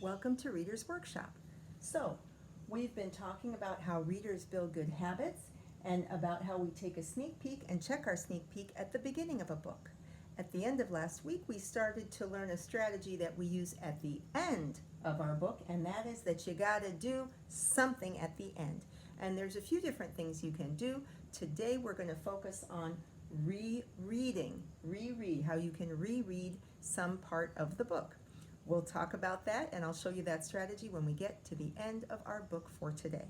Welcome to Reader's Workshop. So, we've been talking about how readers build good habits and about how we take a sneak peek and check our sneak peek at the beginning of a book. At the end of last week, we started to learn a strategy that we use at the end of our book, and that is that you gotta do something at the end. And there's a few different things you can do. Today, we're gonna focus on rereading, how you can reread some part of the book. We'll talk about that, and I'll show you that strategy when we get to the end of our book for today.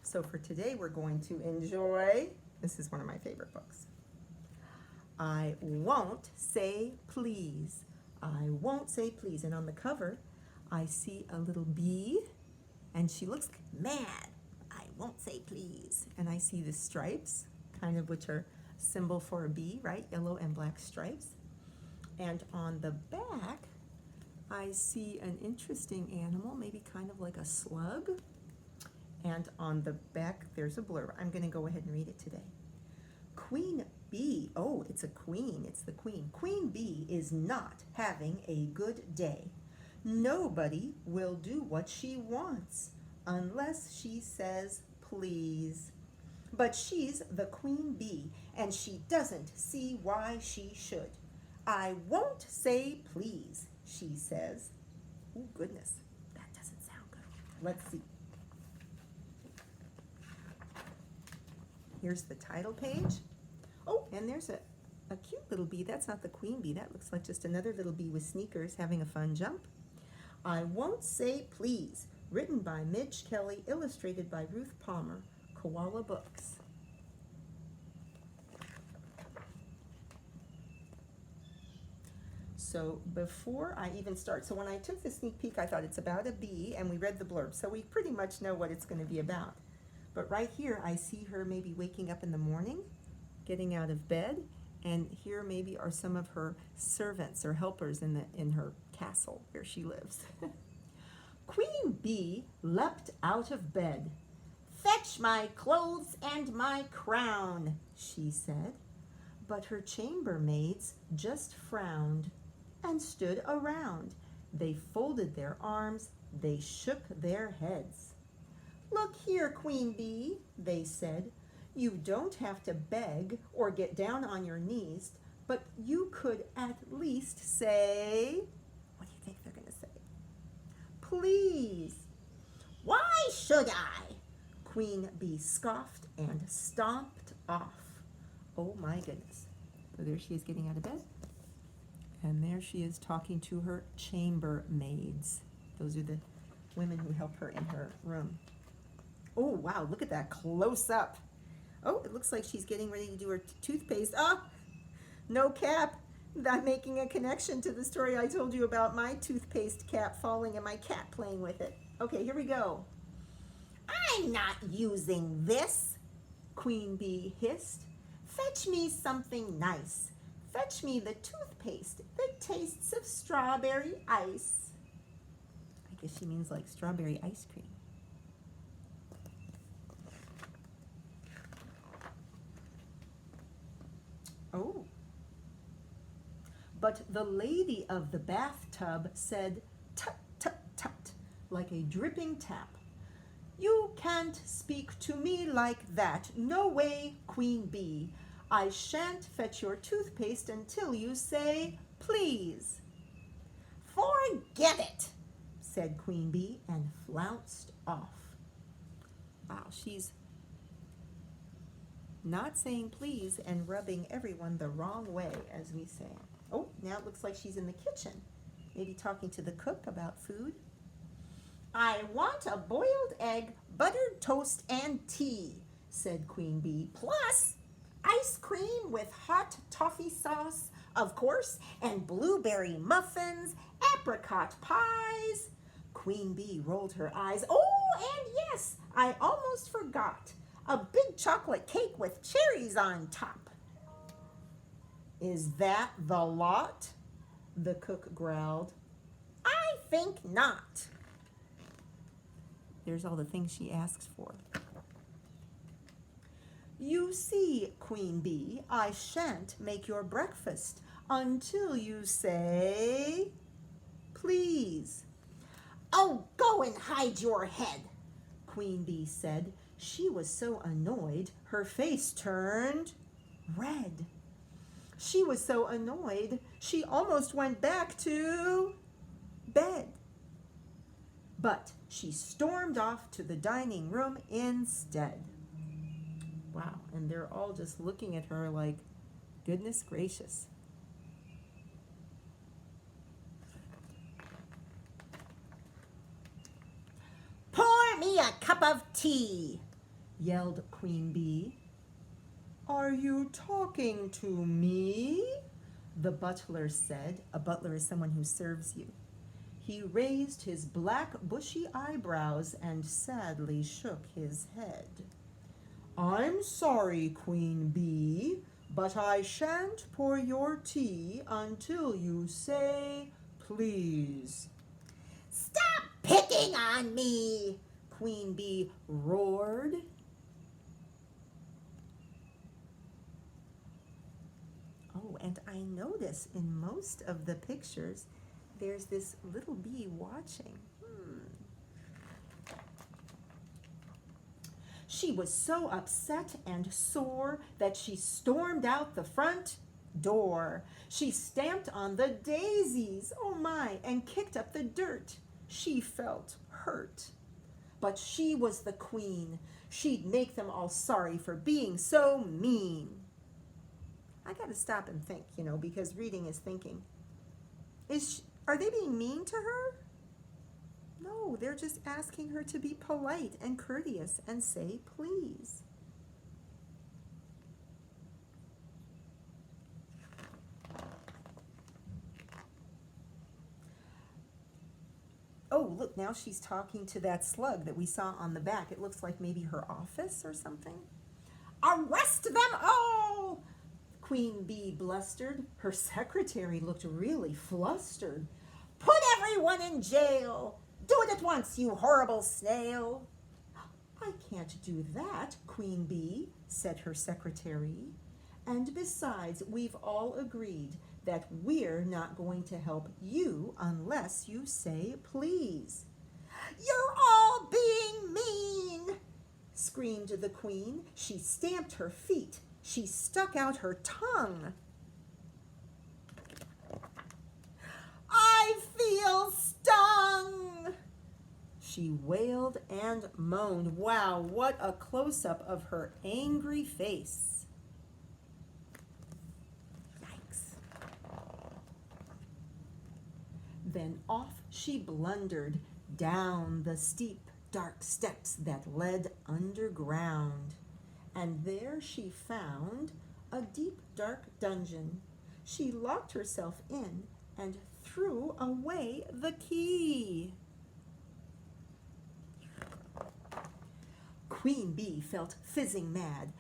So for today, we're going to enjoy, this is one of my favorite books. I Won't Say Please. I Won't Say Please. And on the cover, I see a little bee, and she looks mad. I won't say please. And I see the stripes, kind of which are symbol for a bee, right? Yellow and black stripes. And on the back, I see an interesting animal, maybe kind of like a slug. And on the back, there's a blurb. I'm going to go ahead and read it today. Queen Bee, oh, it's a queen, it's the queen. Queen Bee is not having a good day. Nobody will do what she wants unless she says please. But she's the queen bee, and she doesn't see why she should. I won't say please, she says. Oh, goodness, that doesn't sound good. Let's see. Here's the title page. Oh, and there's a cute little bee. That's not the queen bee. That looks like just another little bee with sneakers having a fun jump. I Won't Say Please, written by Mij Kelly, illustrated by Ruth Palmer, Koala Books. So before I even start, so when I took the sneak peek, I thought it's about a bee, and we read the blurb, so we pretty much know what it's going to be about. But right here, I see her maybe waking up in the morning, getting out of bed, and here maybe are some of her servants or helpers in her castle where she lives. Queen Bee leapt out of bed. "Fetch my clothes and my crown," she said. But her chambermaids just frowned and stood around. They folded their arms, they shook their heads. "Look here, Queen Bee," they said. "You don't have to beg or get down on your knees, but you could at least say," what do you think they're going to say? "Please." "Why should I?" Queen Bee scoffed and stomped off. Oh my goodness. So there she is getting out of bed. And there she is talking to her chambermaids. Those are the women who help her in her room. Oh, wow, look at that close up. Oh, it looks like she's getting ready to do her toothpaste. Oh, no cap. I'm making a connection to the story I told you about my toothpaste cap falling and my cat playing with it. Okay, here we go. "I'm not using this," Queen Bee hissed. "Fetch me something nice. Fetch me the toothpaste that tastes of strawberry ice." I guess she means like strawberry ice cream. Oh. But the lady of the bathtub said, "Tut, tut, tut," like a dripping tap. "You can't speak to me like that. No way, Queen Bee. I shan't fetch your toothpaste until you say please." "Forget it," said Queen Bee and flounced off. Wow, she's not saying please and rubbing everyone the wrong way, as we say. Oh, now it looks like she's in the kitchen, maybe talking to the cook about food. "I want a boiled egg, buttered toast, and tea," said Queen Bee. "Plus ice cream with hot toffee sauce, of course, and blueberry muffins, apricot pies." Queen Bee rolled her eyes. "Oh, and yes, I almost forgot. A big chocolate cake with cherries on top." "Is that the lot?" the cook growled. "I think not." There's all the things she asks for. "You see, Queen Bee, I shan't make your breakfast until you say please." "Oh, go and hide your head," Queen Bee said. She was so annoyed, her face turned red. She was so annoyed, she almost went back to bed. But she stormed off to the dining room instead. Wow, and they're all just looking at her like, goodness gracious. "Pour me a cup of tea," yelled Queen Bee. "Are you talking to me?" the butler said. A butler is someone who serves you. He raised his black bushy eyebrows and sadly shook his head. "I'm sorry, Queen Bee, but I shan't pour your tea until you say please." "Stop picking on me," Queen Bee roared. Oh, and I notice in most of the pictures, there's this little bee watching. She was so upset and sore that she stormed out the front door. She stamped on the daisies, oh my, and kicked up the dirt. She felt hurt. But she was the queen. She'd make them all sorry for being so mean. I got to stop and think, because reading is thinking. Are they being mean to her? No, they're just asking her to be polite and courteous and say please. Oh, look, now she's talking to that slug that we saw on the back. It looks like maybe her office or something. "Arrest them all!" Queen Bee blustered. Her secretary looked really flustered. "Put everyone in jail! Do it at once, you horrible snail!" "I can't do that, Queen Bee," said her secretary. "And besides, we've all agreed that we're not going to help you unless you say please." "You're all being mean!" screamed the queen. She stamped her feet. She stuck out her tongue. "I feel stung!" She wailed and moaned. Wow, what a close-up of her angry face. Yikes. Then off she blundered down the steep, dark steps that led underground. And there she found a deep, dark dungeon. She locked herself in and threw away the key. Queen Bee felt fizzing mad.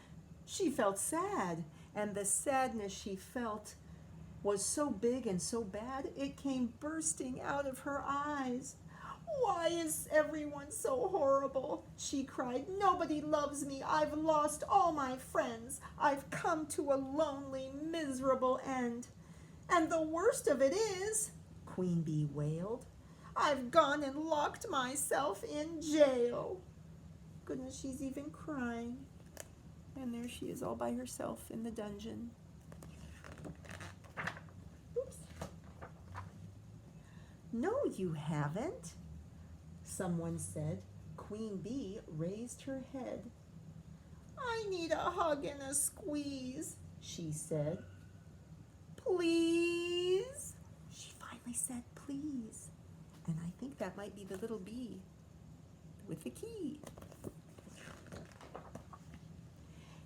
She felt sad, and the sadness she felt was so big and so bad it came bursting out of her eyes. "Why is everyone so horrible?" she cried. "Nobody loves me. I've lost all my friends. I've come to a lonely, miserable end. And the worst of it is," Queen Bee wailed, "I've gone and locked myself in jail." Goodness, she's even crying. And there she is all by herself in the dungeon. Oops. "No, you haven't," someone said. Queen Bee raised her head. "I need a hug and a squeeze," she said. "Please?" She finally said please. And I think that might be the little bee with the key.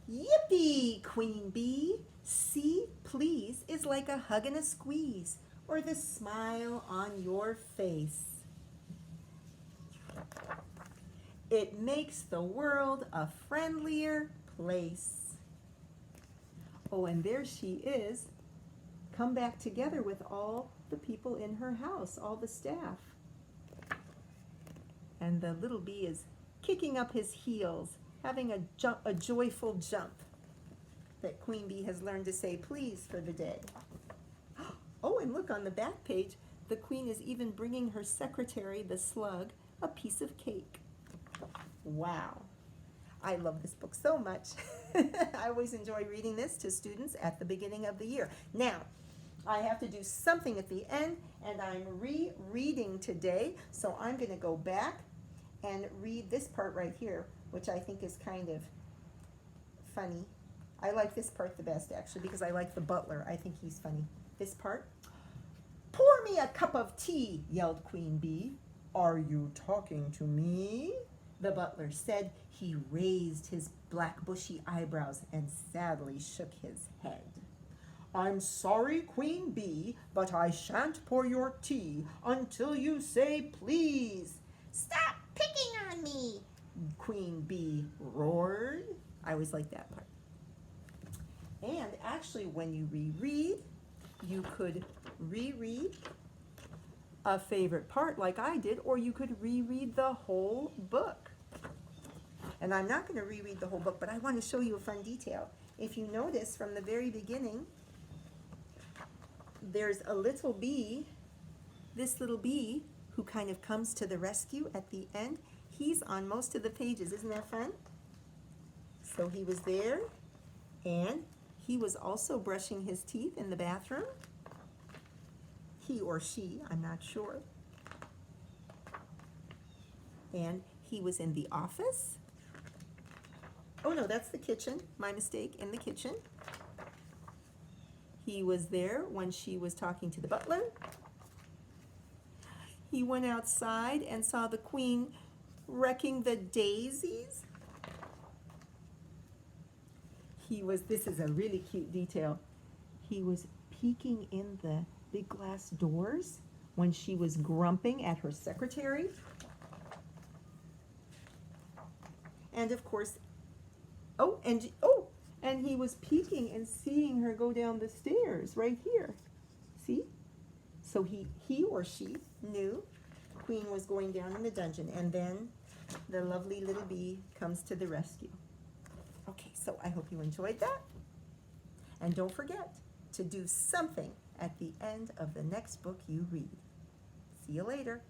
"Yippee, Queen Bee! See, please is like a hug and a squeeze, or the smile on your face. It makes the world a friendlier place." Oh, and there she is, come back together with all the people in her house, all the staff. And the little bee is kicking up his heels, having a joyful jump that Queen Bee has learned to say please for the day. Oh, and look on the back page, The queen is even bringing her secretary, the slug, a piece of cake. Wow. I love this book so much. I always enjoy reading this to students at the beginning of the year. Now, I have to do something at the end, and I'm rereading today, so I'm going to go back and read this part right here, which I think is kind of funny. I like this part the best, actually, because I like the butler. I think he's funny. This part. "Pour me a cup of tea," yelled Queen Bee. "Are you talking to me?" the butler said. He raised his black bushy eyebrows and sadly shook his head. "I'm sorry, Queen Bee, but I shan't pour your tea until you say please." "Stop picking on me," Queen Bee roared. I always like that part. And actually, when you reread, you could reread a favorite part like I did, or you could reread the whole book. And I'm not going to reread the whole book, but I want to show you a fun detail. If you notice from the very beginning, there's a little bee, this little bee who kind of comes to the rescue at the end. He's on most of the pages. Isn't that fun? So he was there, and he was also brushing his teeth in the bathroom. He or she, I'm not sure. And he was in the office. Oh no, that's the kitchen. My mistake, in the kitchen. He was there when she was talking to the butler. He went outside and saw the queen wrecking the daisies. This is a really cute detail. He was peeking in the big glass doors when she was grumping at her secretary. And of course, and he was peeking and seeing her go down the stairs right here. See? So he or she knew the queen was going down in the dungeon, and then the lovely little bee comes to the rescue. Okay, so I hope you enjoyed that. And don't forget to do something at the end of the next book you read. See you later.